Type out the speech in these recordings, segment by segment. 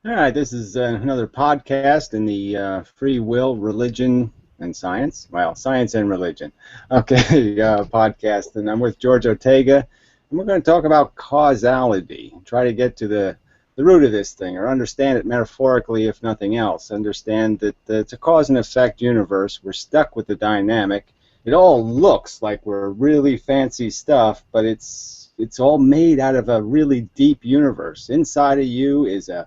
All right, this is another podcast in the free will, religion, and science. Well, science and religion. Okay, podcast, and I'm with George Ortega, and we're going to talk about causality. Try to get to the root of this thing, or understand it metaphorically, if nothing else. Understand that it's a cause and effect universe. We're stuck with the dynamic. It all looks like we're really fancy stuff, but it's all made out of a really deep universe. Inside of you is a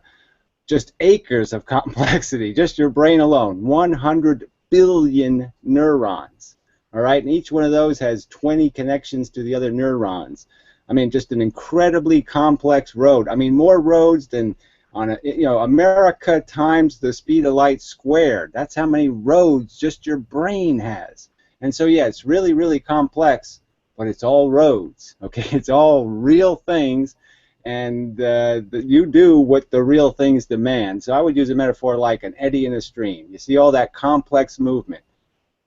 just acres of complexity, just your brain alone, 100 billion neurons. All right, and each one of those has 20 connections to the other neurons. I mean, just an incredibly complex road. I mean, more roads than on America times the speed of light squared. That's how many roads just your brain has. And so, yeah, it's really, really complex, but it's all roads. Okay, it's all real things, and you do what the real things demand. So I would use a metaphor like an eddy in a stream. You see all that complex movement,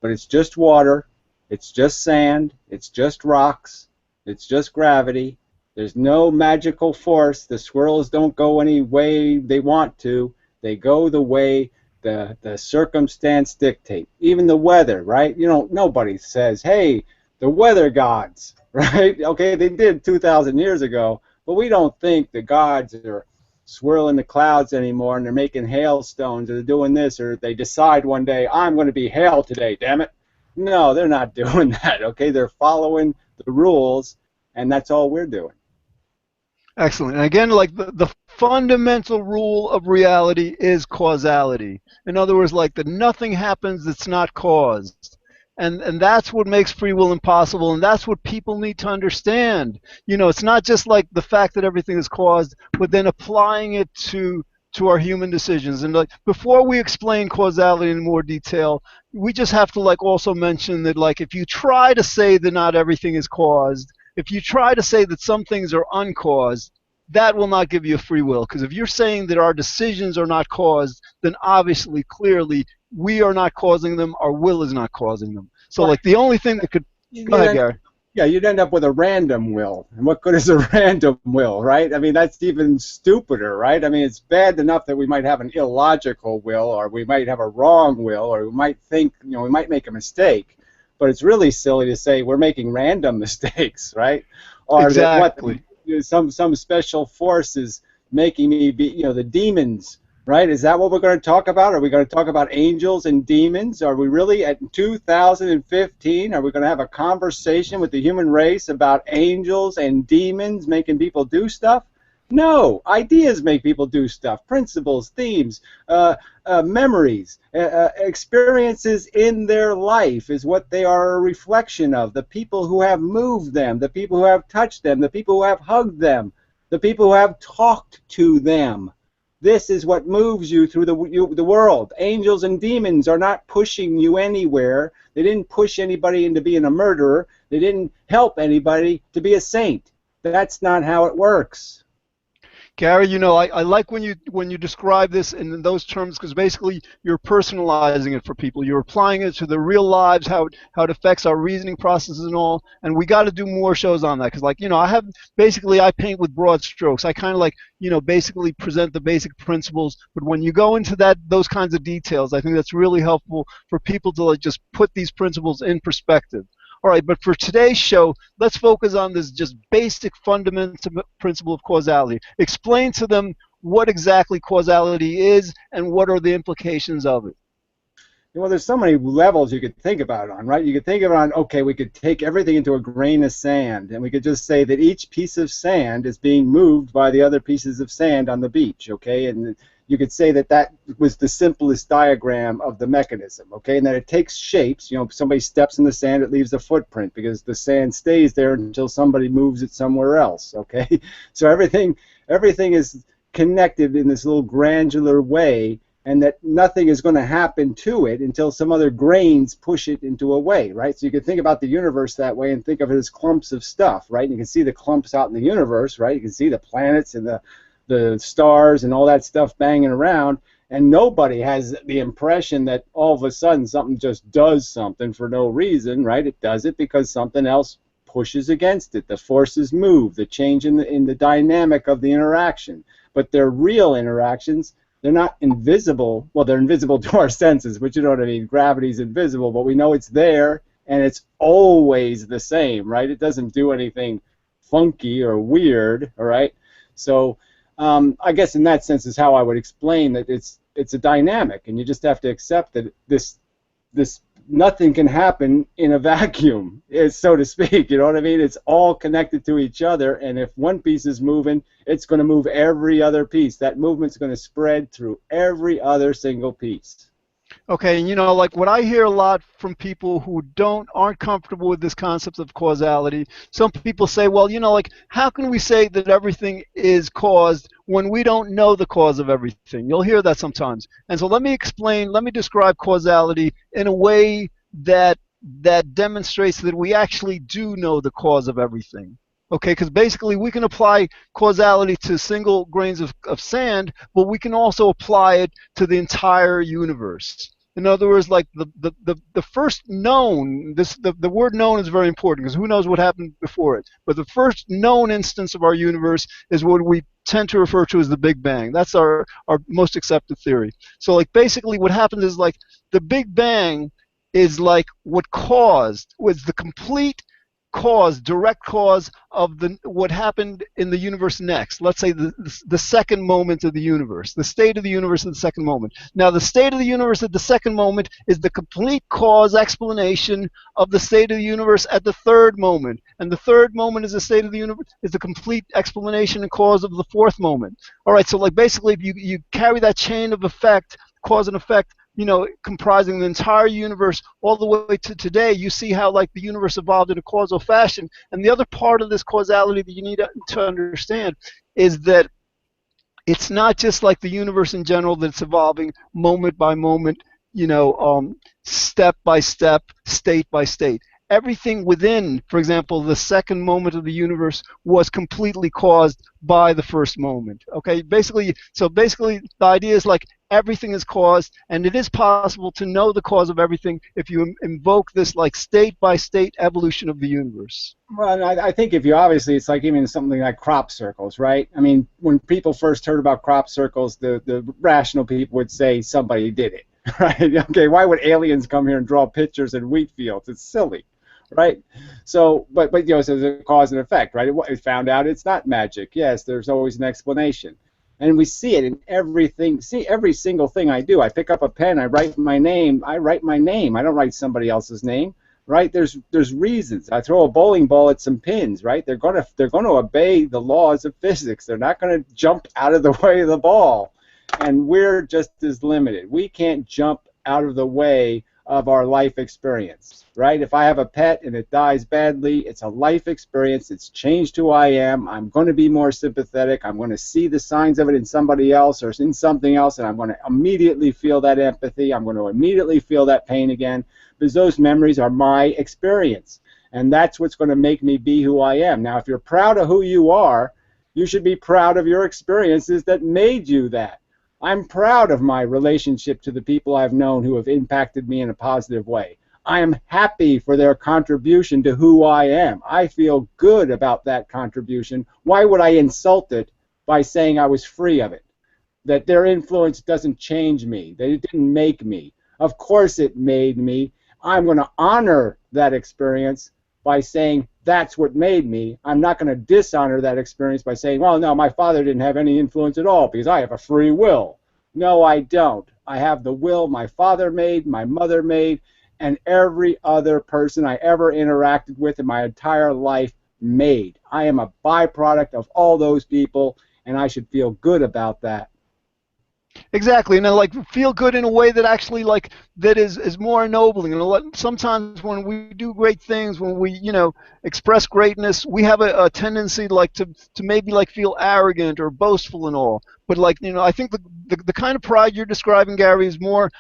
but it's just water, it's just sand, it's just rocks, it's just gravity. There's no magical force. The swirls don't go any way they want to. They go the way the circumstance dictate. Even the weather, right? Nobody says, hey, the weather gods, right? Okay, they did 2,000 years ago, but we don't think the gods are swirling the clouds anymore and they're making hailstones or they're doing this, or they decide one day, I'm going to be hail today, damn it. No, they're not doing that, okay? They're following the rules, and that's all we're doing. Excellent. And again, like the fundamental rule of reality is causality. In other words, like that nothing happens that's not caused. And that's what makes free will impossible, and that's what people need to understand. It's not just like the fact that everything is caused, but then applying it to our human decisions. And like before we explain causality in more detail, we just have to like also mention that like if you try to say that not everything is caused, if you try to say that some things are uncaused, that will not give you a free will. Because if you're saying that our decisions are not caused, then obviously, clearly, we are not causing them. Our will is not causing them. So, Right. like, the only thing that could. Go You'd ahead, end, Gary. yeah, you'd end up with a random will. And what good is a random will, right? I mean, that's even stupider, right? I mean, it's bad enough that we might have an illogical will, or we might have a wrong will, or we might think, we might make a mistake. But it's really silly to say we're making random mistakes, right? Or that what Exactly. some special force is making me be, the demons, right? Is that what we're going to talk about? Are we going to talk about angels and demons? Are we really at 2015? Are we going to have a conversation with the human race about angels and demons making people do stuff? No, ideas make people do stuff. Principles, themes, memories, experiences in their life is what they are a reflection of. The people who have moved them, the people who have touched them, the people who have hugged them, the people who have talked to them. This is what moves you through the world. Angels and demons are not pushing you anywhere. They didn't push anybody into being a murderer. They didn't help anybody to be a saint. That's not how it works. Gary, I like when you describe this in those terms because basically you're personalizing it for people. You're applying it to their real lives, how it affects our reasoning processes and all. And we got to do more shows on that because, like, I paint with broad strokes. I kind of like basically present the basic principles. But when you go into those kinds of details, I think that's really helpful for people to like just put these principles in perspective. All right, but for today's show, let's focus on this just basic fundamental principle of causality. Explain to them what exactly causality is and what are the implications of it. Well, there's so many levels you could think about it on, right? You could think of it on, okay, we could take everything into a grain of sand, and we could just say that each piece of sand is being moved by the other pieces of sand on the beach, okay? And you could say that that was the simplest diagram of the mechanism, okay? And that it takes shapes. Somebody steps in the sand, it leaves a footprint because the sand stays there until somebody moves it somewhere else, okay? So everything is connected in this little granular way, and that nothing is going to happen to it until some other grains push it into a way, right? So you can think about the universe that way and think of it as clumps of stuff, right? And you can see the clumps out in the universe, right? You can see the planets and the stars and all that stuff banging around, and nobody has the impression that all of a sudden something just does something for no reason, right? It does it because something else pushes against it. The forces move, the change in the dynamic of the interaction. But they're real interactions. They're not invisible. Well, they're invisible to our senses, but you know what I mean. Gravity's invisible, but we know it's there, and it's always the same, right? It doesn't do anything funky or weird, all right? So I guess in that sense is how I would explain that it's a dynamic, and you just have to accept that this nothing can happen in a vacuum, so to speak. You know what I mean? It's all connected to each other, and if one piece is moving, it's going to move every other piece. That movement's going to spread through every other single piece. Okay, and you know, like what I hear a lot from people who aren't comfortable with this concept of causality, some people say, well, you know, like how can we say that everything is caused when we don't know the cause of everything? You'll hear that sometimes. And so let me describe causality in a way that demonstrates that we actually do know the cause of everything. Okay, because basically we can apply causality to single grains of sand, but we can also apply it to the entire universe. In other words, like the first known, the word known is very important because who knows what happened before it. But the first known instance of our universe is what we tend to refer to as the Big Bang. That's our most accepted theory. So like basically what happens is like the Big Bang is like was the complete cause, direct cause of what happened in the universe next. Let's say the second moment of the universe, the state of the universe at the second moment. Now, the state of the universe at the second moment is the complete cause explanation of the state of the universe at the third moment, and the third moment is the state of the universe is the complete explanation and cause of the fourth moment. All right, so like basically, if you carry that chain of effect, cause and effect, you know, comprising the entire universe all the way to today, you see how like the universe evolved in a causal fashion. And the other part of this causality that you need to understand is that it's not just like the universe in general that's evolving moment by moment, you know, step by step, state by state. Everything within, for example, the second moment of the universe was completely caused by the first moment. Okay, so basically the idea is like everything is caused, and it is possible to know the cause of everything if you invoke this like state by state evolution of the universe. Well, I think if you obviously, it's like even something like crop circles, right? I mean, when people first heard about crop circles, the rational people would say somebody did it, right? Okay, why would aliens come here and draw pictures in wheat fields? It's silly, right? So, but you know, so there's a cause and effect, right? It found out it's not magic. Yes, there's always an explanation. And we see it in everything. See, every single thing I do. I pick up a pen, I write my name. I don't write somebody else's name, right? There's reasons. I throw a bowling ball at some pins, right? They're gonna obey the laws of physics. They're not gonna jump out of the way of the ball. And we're just as limited. We can't jump out of the way of our life experience, right? If I have a pet and it dies badly, it's a life experience. It's changed who I am. I'm going to be more sympathetic. I'm going to see the signs of it in somebody else or in something else, and I'm going to immediately feel that empathy. I'm going to immediately feel that pain again because those memories are my experience, and that's what's going to make me be who I am. Now, if you're proud of who you are, you should be proud of your experiences that made you that. I'm proud of my relationship to the people I've known who have impacted me in a positive way. I am happy for their contribution to who I am. I feel good about that contribution. Why would I insult it by saying I was free of it? That their influence doesn't change me, that it didn't make me. Of course it made me. I'm going to honor that experience by saying that's what made me. I'm not going to dishonor that experience by saying, well, no, my father didn't have any influence at all because I have a free will. No, I don't. I have the will my father made, my mother made, and every other person I ever interacted with in my entire life made. I am a byproduct of all those people, and I should feel good about that. Exactly, and then like feel good in a way that actually like that is more ennobling. And sometimes when we do great things, when we express greatness, we have a tendency like to maybe like feel arrogant or boastful and all. But like I think the kind of pride you're describing, Gary, is more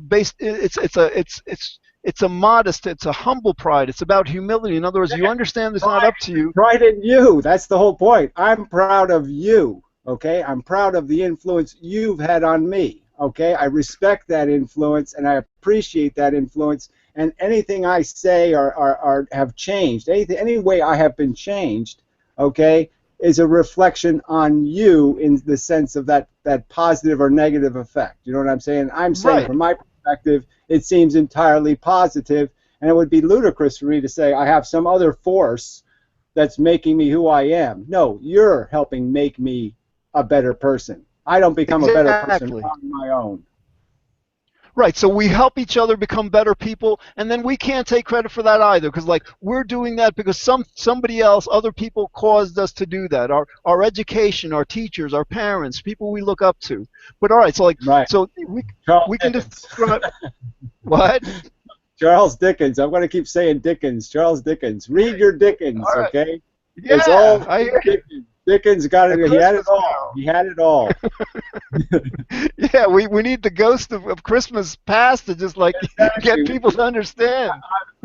based. It's a modest, it's a humble pride. It's about humility. In other words, you understand it's not up to you. Pride in you. That's the whole point. I'm proud of you. Okay, I'm proud of the influence you've had on me. Okay, I respect that influence and I appreciate that influence, and anything I say or have changed, any way I have been changed, okay, is a reflection on you in the sense of that positive or negative effect. You know what I'm saying? I'm saying Right. from my perspective, it seems entirely positive, and it would be ludicrous for me to say I have some other force that's making me who I am. No, you're helping make me a better person. I don't become a better person Exactly. on my own. Right. So we help each other become better people, and then we can't take credit for that either, because like we're doing that because somebody else, other people caused us to do that. Our education, our teachers, our parents, people we look up to. But all right, so like Right. so Charles we can Dickens. describe what? Charles Dickens. I'm going to keep saying Dickens. Charles Dickens. Read your Dickens, All right. okay? It's all Yeah, I in hear you. Dickens. Dickens got A it. He had it Christmas all. Carol. He had it all. Yeah, we need the ghost of Christmas past to just like get Exactly. people to understand.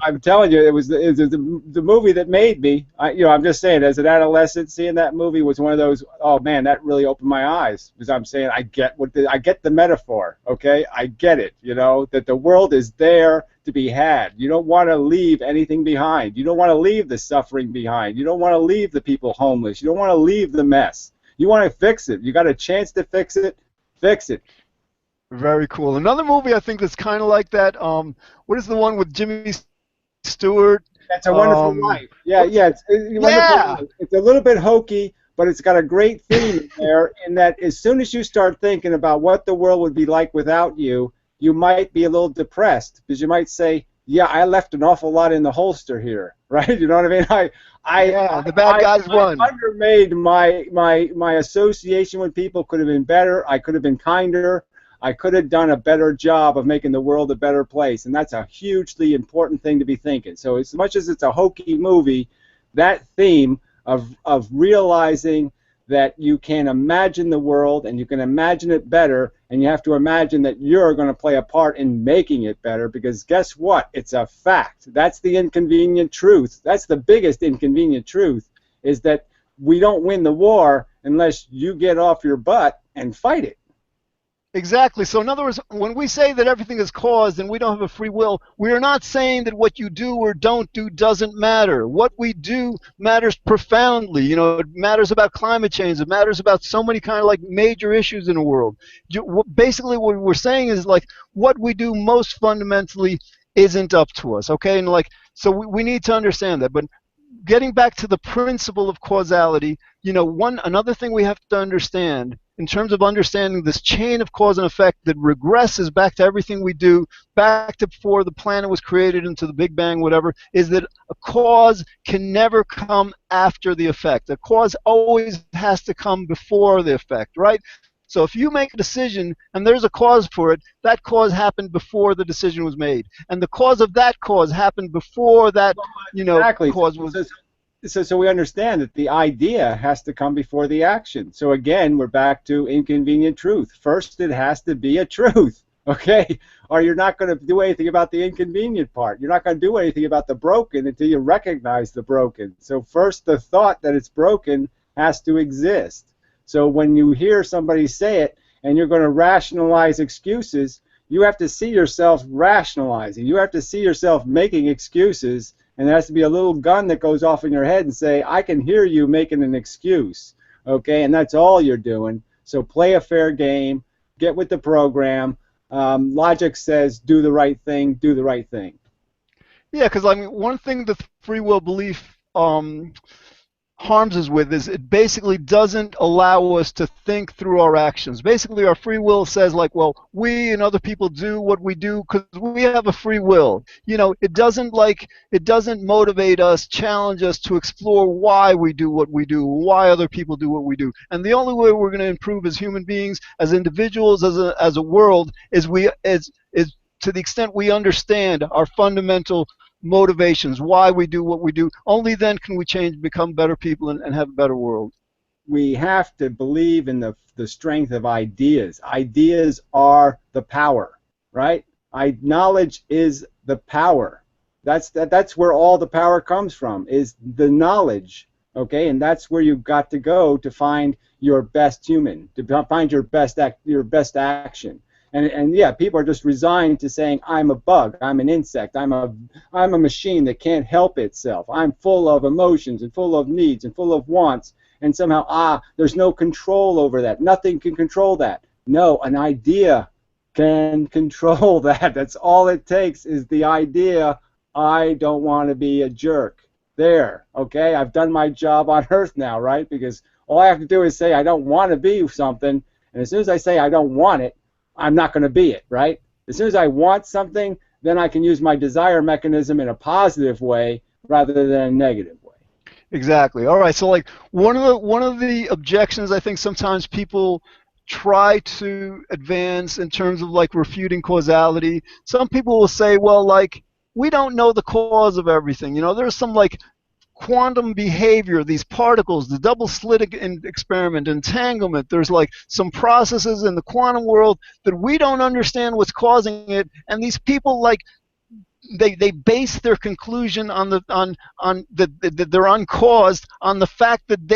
I'm telling you, it was the movie that made me. I'm just saying, as an adolescent, seeing that movie was one of those. Oh man, that really opened my eyes, because I'm saying I get the metaphor. Okay, I get it. That the world is there to be had. You don't want to leave anything behind. You don't want to leave the suffering behind. You don't want to leave the people homeless. You don't want to leave the mess. You want to fix it. You got a chance to fix it. Fix it. Very cool. Another movie I think that's kind of like that. What is the one with Jimmy Stewart? That's a Wonderful Life. Yeah, What is? yeah, it's a Wonderful Yeah, Life. It's a little bit hokey, but it's got a great theme in there. In that, as soon as you start thinking about what the world would be like without you, you might be a little depressed, because you might say, "Yeah, I left an awful lot in the holster here." Right? You know what I mean? yeah. The bad guys won. I undermade my association with people. Could have been better. I could have been kinder. I could have done a better job of making the world a better place, and that's a hugely important thing to be thinking. So as much as it's a hokey movie, that theme of realizing that you can imagine the world and you can imagine it better, and you have to imagine that you're going to play a part in making it better, because guess what? It's a fact. That's the inconvenient truth. That's the biggest inconvenient truth, is that we don't win the war unless you get off your butt and fight it. Exactly. So in other words, when we say that everything is caused and we don't have a free will, we are not saying that what you do or don't do doesn't matter. What we do matters profoundly. It matters about climate change. It matters about so many kind of like major issues in the world. Basically, what we're saying is like what we do most fundamentally isn't up to us. Okay, and like so we need to understand that. But getting back to the principle of causality, another thing we have to understand in terms of understanding this chain of cause and effect that regresses back to everything we do, back to before the planet was created, into the Big Bang, whatever, is that a cause can never come after the effect. A cause always has to come before the effect, right? So if you make a decision and there's a cause for it, that cause happened before the decision was made. And the cause of that cause happened before that, Exactly. cause was. So we understand that the idea has to come before the action. So again, we're back to inconvenient truth. First, it has to be a truth, okay? Or you're not going to do anything about the inconvenient part. You're not going to do anything about the broken until you recognize the broken. So first, the thought that it's broken has to exist. So when you hear somebody say it and you're going to rationalize excuses, you have to see yourself rationalizing. You have to see yourself making excuses. And there has to be a little gun that goes off in your head and say, I can hear you making an excuse, okay? And that's all you're doing. So play a fair game, get with the program. Logic says do the right thing, do the right thing. Yeah, because I mean, one thing the free will belief harms us with is it basically doesn't allow us to think through our actions. Basically, our free will says like, well, we and other people do what we do because we have a free will. It doesn't motivate us, challenge us to explore why we do what we do, why other people do what we do. And the only way we're going to improve as human beings, as individuals, as a world, is to the extent we understand our fundamental motivations, why we do what we do. Only then can we change, become better people, and have a better world. We have to believe in the strength of ideas. Ideas are the power, right? Knowledge is the power. That's where all the power comes from, is the knowledge, okay? And that's where you've got to go to find your best human, to find your best action. And yeah, people are just resigned to saying, I'm a bug, I'm an insect, I'm a machine that can't help itself. I'm full of emotions and full of needs and full of wants, and somehow, there's no control over that. Nothing can control that. No, an idea can control that. That's all it takes is the idea, I don't want to be a jerk. There, okay? I've done my job on Earth now, right? Because all I have to do is say I don't want to be something, and as soon as I say I don't want it, I'm not going to be it, right? As soon as I want something, then I can use my desire mechanism in a positive way rather than a negative way. Exactly. All right. So like one of the objections I think sometimes people try to advance in terms of like refuting causality, some people will say, well, like we don't know the cause of everything. You know, there's some like quantum behavior, these particles, the double slit experiment, entanglement. There's like some processes in the quantum world that we don't understand what's causing it, and these people like they base their conclusion on that they're uncaused on the fact that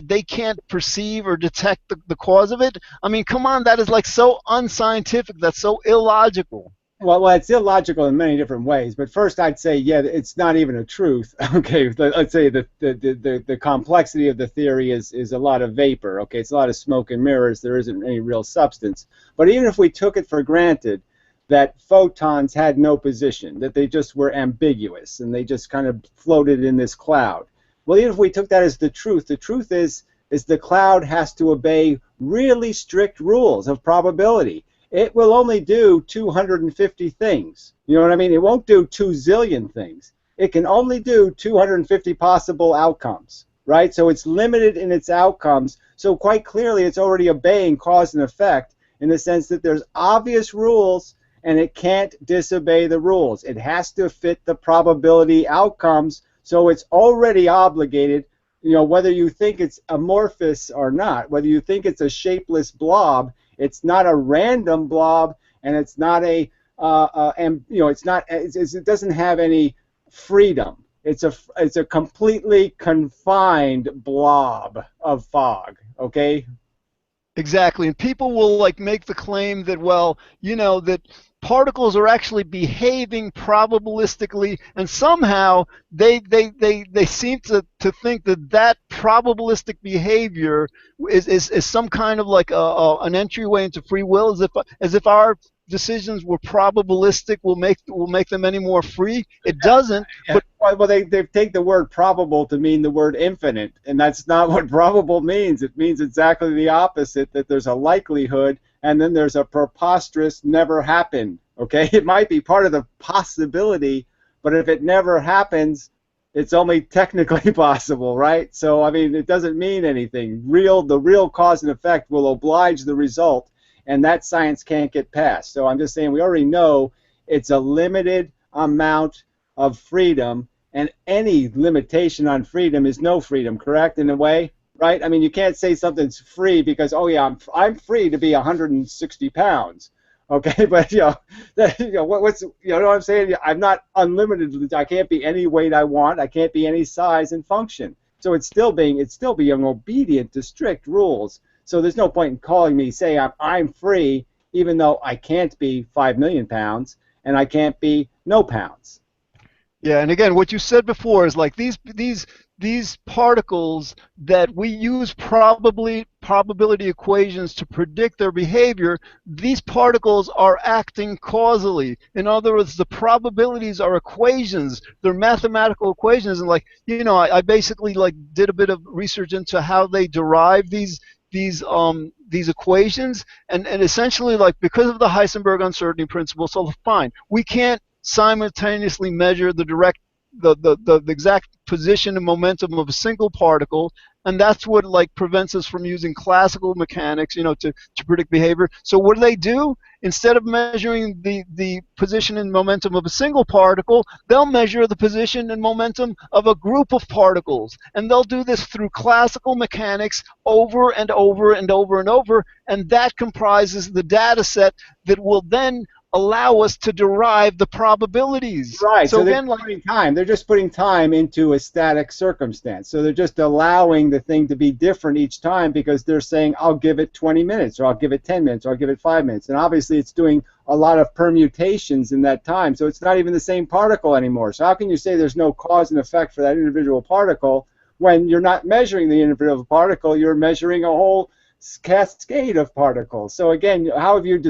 they can't perceive or detect the cause of it. I mean, come on, that is like so unscientific. That's so illogical. Well, it's illogical in many different ways. But first, I'd say, yeah, it's not even a truth. Okay, let's say the complexity of the theory is a lot of vapor. Okay, it's a lot of smoke and mirrors. There isn't any real substance. But even if we took it for granted that photons had no position, that they just were ambiguous and they just kind of floated in this cloud. Well, even if we took that as the truth is the cloud has to obey really strict rules of probability. It will only do 250 things. You know what I mean? It won't do 2 zillion things. It can only do 250 possible outcomes, right? So it's limited in its outcomes. So quite clearly it's already obeying cause and effect in the sense that there's obvious rules and it can't disobey the rules. It has to fit the probability outcomes, so it's already obligated, you know, whether you think it's amorphous or not, whether you think it's a shapeless blob. It's not a random blob, and it's not a, and you know, it doesn't have any freedom. It's a completely confined blob of fog. Okay. Exactly. And people will like make the claim that, well, you know, that particles are actually behaving probabilistically, and somehow they seem to think that that probabilistic behavior is some kind of like an entryway into free will, as if our decisions were probabilistic will make them any more free. It doesn't. Yeah. Well, they take the word probable to mean the word infinite, and that's not what probable means. It means exactly the opposite, that there's a likelihood and then there's a preposterous never happened. Okay, it might be part of the possibility, but if it never happens, it's only technically possible, right? So I mean, it doesn't mean anything. The real cause and effect will oblige the result, and that science can't get past. So I'm just saying, we already know it's a limited amount of freedom, and any limitation on freedom is no freedom, correct, in a way? Right? I mean, you can't say something's free because, oh yeah, I'm free to be 160 pounds. Okay, but you know what's, you know what I'm saying? I'm not unlimited. I can't be any weight I want. I can't be any size and function. So it's still being obedient to strict rules. So there's no point in calling me, say I'm free, even though I can't be 5 million pounds and I can't be no pounds. Yeah, and again, what you said before is like these particles that we use probability equations to predict their behavior, these particles are acting causally. In other words, the probabilities are equations. They're mathematical equations, and like, you know, I basically like did a bit of research into how they derive these equations, and essentially, like, because of the Heisenberg uncertainty principle, so fine, we can't simultaneously measure the exact position and momentum of a single particle, and that's what like prevents us from using classical mechanics, you know, to predict behavior. So what do? Instead of measuring the position and momentum of a single particle, they'll measure the position and momentum of a group of particles, and they'll do this through classical mechanics over and over and over and over, and that comprises the data set that will then allow us to derive the probabilities. Right, So so they're again, just like, putting time. They're just putting time into a static circumstance. So they're just allowing the thing to be different each time because they're saying, I'll give it 20 minutes, or I'll give it 10 minutes, or I'll give it 5 minutes. And obviously it's doing a lot of permutations in that time. So it's not even the same particle anymore. So how can you say there's no cause and effect for that individual particle when you're not measuring the individual particle, you're measuring a whole cascade of particles? So again, how have you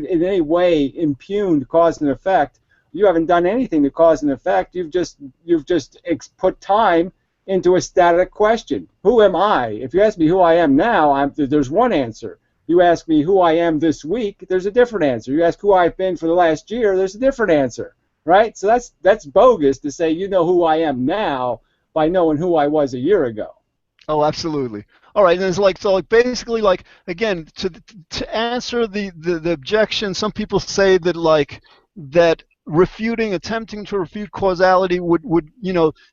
in any way impugned cause and effect? You haven't done anything to cause and effect. You've just put time into a static question. Who am I? If you ask me who I am now, there's one answer. You ask me who I am this week, there's a different answer. You ask who I've been for the last year, there's a different answer, right? So that's bogus to say you know who I am now by knowing who I was a year ago. oh, absolutely. All right, and it's like, so like basically, like, again, to answer the objection, some people say that, like, that attempting to refute causality would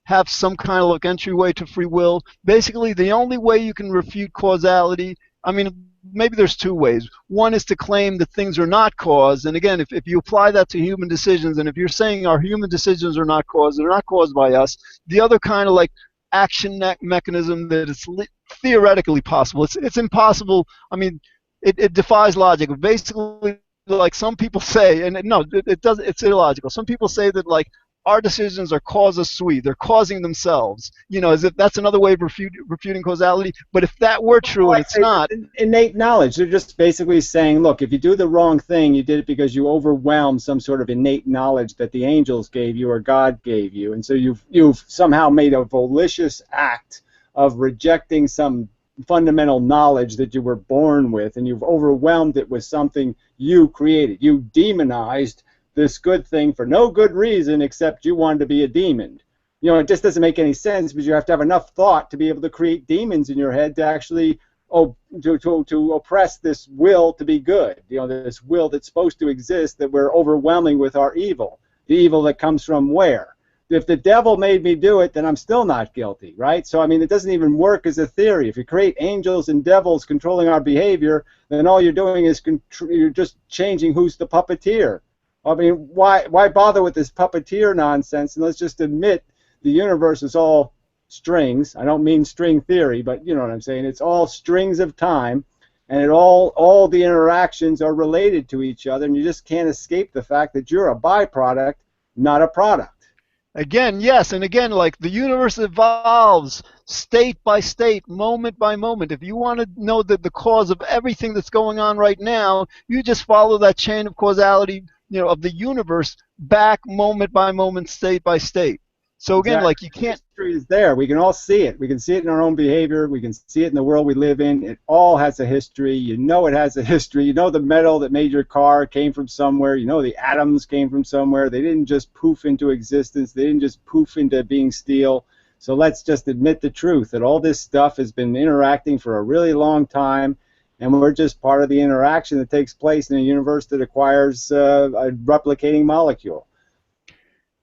have some kind of like entryway to free will. Basically, the only way you can refute causality, I mean, maybe there's two ways. One is to claim that things are not caused, and again, if you apply that to human decisions, and if you're saying our human decisions are not caused, they're not caused by us. The other kind of like action mechanism that it's theoretically possible. It's impossible. I mean, it defies logic. Basically, like some people say, and no, it does. It's illogical. Some people say that, like, our decisions are causa sui. They're causing themselves. As if that's another way of refuting causality. But if that were true, and it's not, Innate knowledge. They're just basically saying, look, if you do the wrong thing, you did it because you overwhelmed some sort of innate knowledge that the angels gave you or God gave you, and so you've somehow made a volitional act of rejecting some fundamental knowledge that you were born with, and you've overwhelmed it with something you created. You demonized this good thing for no good reason except you wanted to be a demon. It just doesn't make any sense, because you have to have enough thought to be able to create demons in your head to actually to oppress this will to be good. This will that's supposed to exist that we're overwhelming with our evil. The evil that comes from where? If the devil made me do it, then I'm still not guilty, right? So, I mean, it doesn't even work as a theory. If you create angels and devils controlling our behavior, then all you're doing is you're just changing who's the puppeteer. I mean, why bother with this puppeteer nonsense? And let's just admit the universe is all strings. I don't mean string theory, but you know what I'm saying. It's all strings of time, and all the interactions are related to each other, and you just can't escape the fact that you're a byproduct, not a product. again, yes, and again, like, the universe evolves state by state, moment by moment. If you want to know the cause of everything that's going on right now, you just follow that chain of causality, of the universe back moment by moment, state by state. So again, Exactly. like, you can't. History is there. We can all see it. We can see it in our own behavior. We can see it in the world we live in. It all has a history. You know it has a history. You know the metal that made your car came from somewhere. You know the atoms came from somewhere. They didn't just poof into existence. They didn't just poof into being steel. So let's just admit the truth that all this stuff has been interacting for a really long time, and we're just part of the interaction that takes place in a universe that acquires a replicating molecule.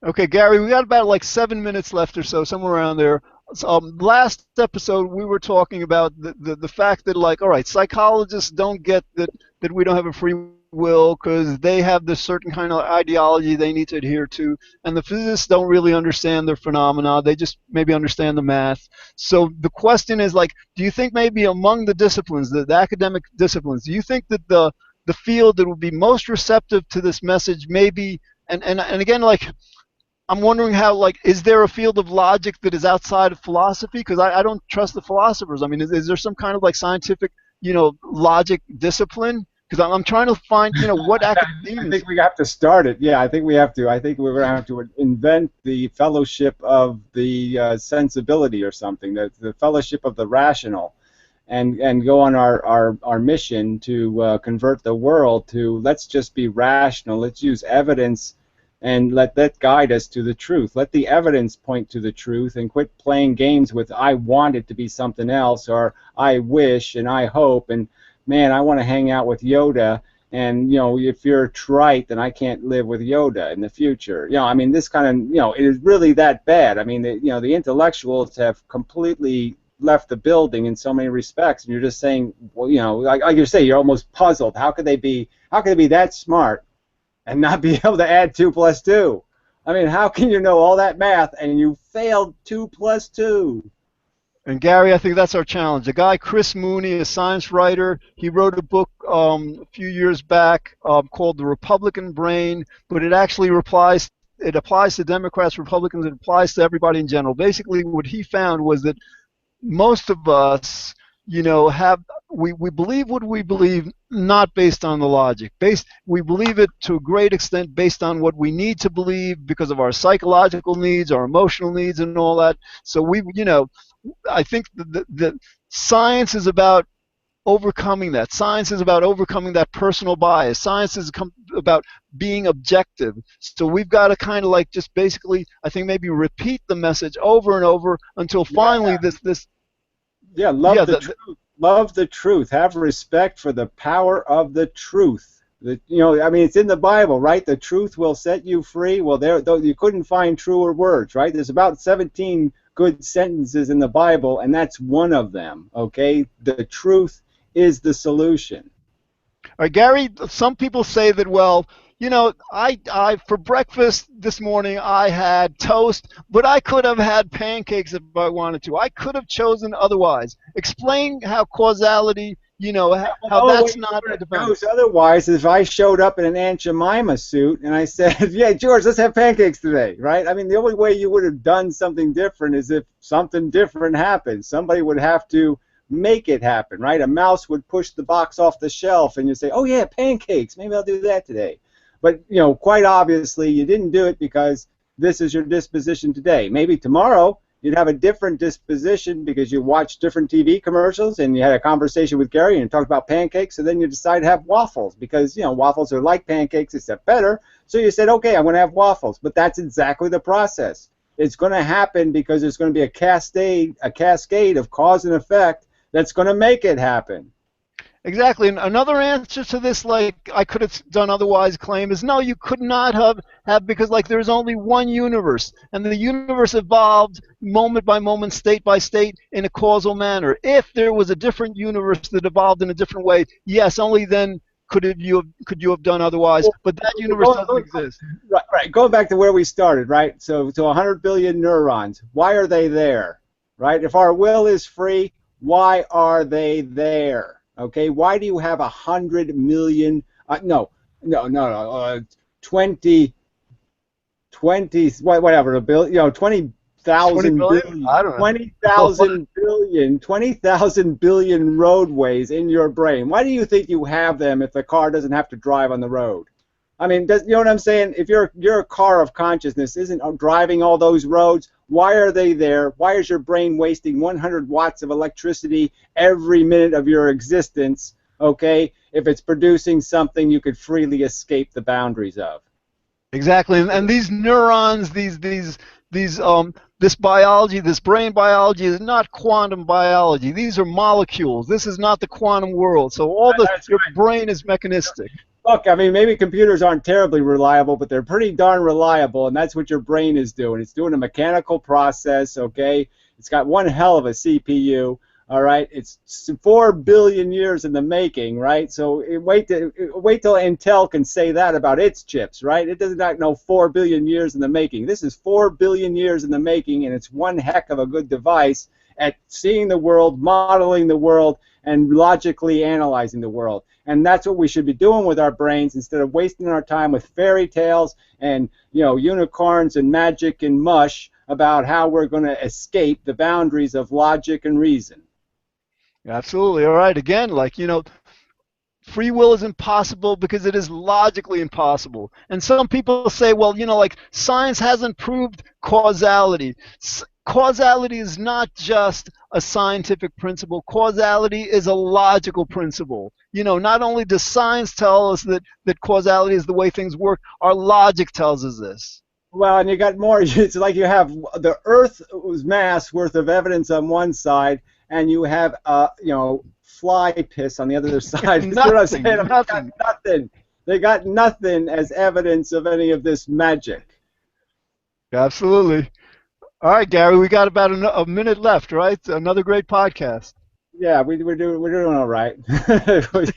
Okay, Gary, we got about like 7 minutes left or so, somewhere around there. So, last episode we were talking about the fact that, like, all right, psychologists don't get that we don't have a free will because they have this certain kind of ideology they need to adhere to, and the physicists don't really understand their phenomena. They just maybe understand the math. So the question is, like, do you think maybe among the disciplines, the academic disciplines, do you think that the field that would be most receptive to this message maybe, and again, like, I'm wondering how, like, is there a field of logic that is outside of philosophy? Because I don't trust the philosophers. I mean, is there some kind of like scientific, logic discipline? Because I'm trying to find, what academia. I think we have to start it. Yeah, I think we have to. I think we're going to have to invent the fellowship of the sensibility or something, the fellowship of the rational, and go on our mission to convert the world to let's just be rational. Let's use evidence and let that guide us to the truth. Let the evidence point to the truth, and quit playing games with I want it to be something else, or I wish and I hope, and man, I want to hang out with Yoda, and if you're trite, then I can't live with Yoda in the future. I mean, this kind of, it is really that bad. I mean, the intellectuals have completely left the building in so many respects, and you're just saying, well, like you say, you're almost puzzled. How could they be that smart and not be able to add 2 plus 2. I mean, how can you know all that math and you failed 2 plus 2? And Gary, I think that's our challenge. A guy, Chris Mooney, a science writer, he wrote a book a few years back called The Republican Brain, but it actually applies to Democrats, Republicans, it applies to everybody in general. Basically, what he found was that most of us, we believe what we believe not based on the logic. We believe it to a great extent based on what we need to believe because of our psychological needs, our emotional needs, and all that. So I think the science is about overcoming that. Science is about overcoming that personal bias. Science is about being objective. So we've got to kind of like just basically, I think maybe repeat the message over and over until finally this. Yeah, truth. Love the truth. Have respect for the power of the truth. I mean, it's in the Bible, right? The truth will set you free. Well, you couldn't find truer words, right? There's about 17 good sentences in the Bible, and that's one of them, okay? The truth is the solution. All right, Gary, some people say that, well, I for breakfast this morning I had toast, but I could have had pancakes if I wanted to. I could have chosen otherwise. Explain how causality, how that's not a defense. Otherwise, if I showed up in an Aunt Jemima suit and I said, yeah, George, let's have pancakes today, right? I mean, the only way you would have done something different is if something different happened. Somebody would have to make it happen, right? A mouse would push the box off the shelf and you say, oh, yeah, pancakes. Maybe I'll do that today. But, quite obviously, you didn't do it because this is your disposition today. Maybe tomorrow you'd have a different disposition because you watched different TV commercials and you had a conversation with Gary and you talked about pancakes, and then you decide to have waffles because, waffles are like pancakes except better. So you said, okay, I'm going to have waffles. But that's exactly the process. It's going to happen because there's going to be a cascade of cause and effect that's going to make it happen. Exactly. And another answer to this, like I could have done otherwise, claim is no, you could not have because like there's only one universe, and the universe evolved moment by moment, state by state, in a causal manner. If there was a different universe that evolved in a different way, yes, only then could you have done otherwise. But that universe doesn't exist. Right. Going back to where we started, right? So 100 billion neurons. Why are they there? Right? If our will is free, why are they there? Okay, why do you have 100 million? 20, whatever, a billion, 20,000 billion, I don't know. 20,000 billion, 20,000 billion roadways in your brain. Why do you think you have them if the car doesn't have to drive on the road? I mean, you know what I'm saying? If you're a car of consciousness isn't driving all those roads, why are they there? Why is your brain wasting 100 watts of electricity every minute of your existence, okay, if it's producing something you could freely escape the boundaries of? Exactly. And these neurons, this biology, this brain biology is not quantum biology. These are molecules. This is not the quantum world. So your brain is mechanistic. Look, I mean, maybe computers aren't terribly reliable, but they're pretty darn reliable, and that's what your brain is doing. It's doing a mechanical process, okay? It's got one hell of a CPU, all right? It's 4 billion years in the making, right? So wait till Intel can say that about its chips, right? It does not know 4 billion years in the making. This is 4 billion years in the making, and it's one heck of a good device at seeing the world, modeling the world, and logically analyzing the world. And that's what we should be doing with our brains instead of wasting our time with fairy tales and unicorns and magic and mush about how we're going to escape the boundaries of logic and reason. Absolutely. All right. Again, free will is impossible because it is logically impossible. And some people say, well, science hasn't proved causality. Causality is not just a scientific principle. Causality is a logical principle. Not only does science tell us that causality is the way things work, our logic tells us this. Well, and you got more. It's like you have the Earth's mass worth of evidence on one side, and you have, fly piss on the other side. Nothing. They got nothing as evidence of any of this magic. Absolutely. All right, Gary, we got about a minute left, right? Another great podcast. Yeah, we're doing all right.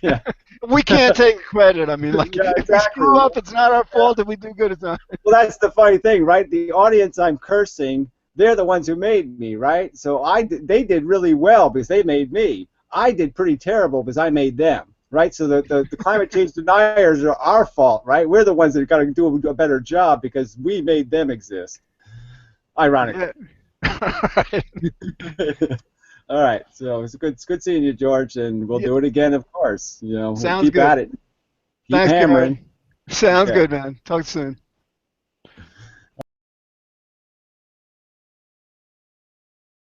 Yeah. We can't take credit. I mean, like, Yeah, if we exactly. screw up, it's not our Yeah. fault. If we do good, it's not. Well, that's the funny thing, right? The audience I'm cursing, they're the ones who made me, right? So they did really well because they made me. I did pretty terrible because I made them, right? So the climate change deniers are our fault, right? We're the ones that got to do a better job because we made them exist, ironically. Yeah. All right. All right, so it's good seeing you, George, and we'll Yeah, do it again, of course. You know, we'll sounds keep good. at it, keep Thanks, Gary. hammering. Sounds Okay. good, man. Talk soon.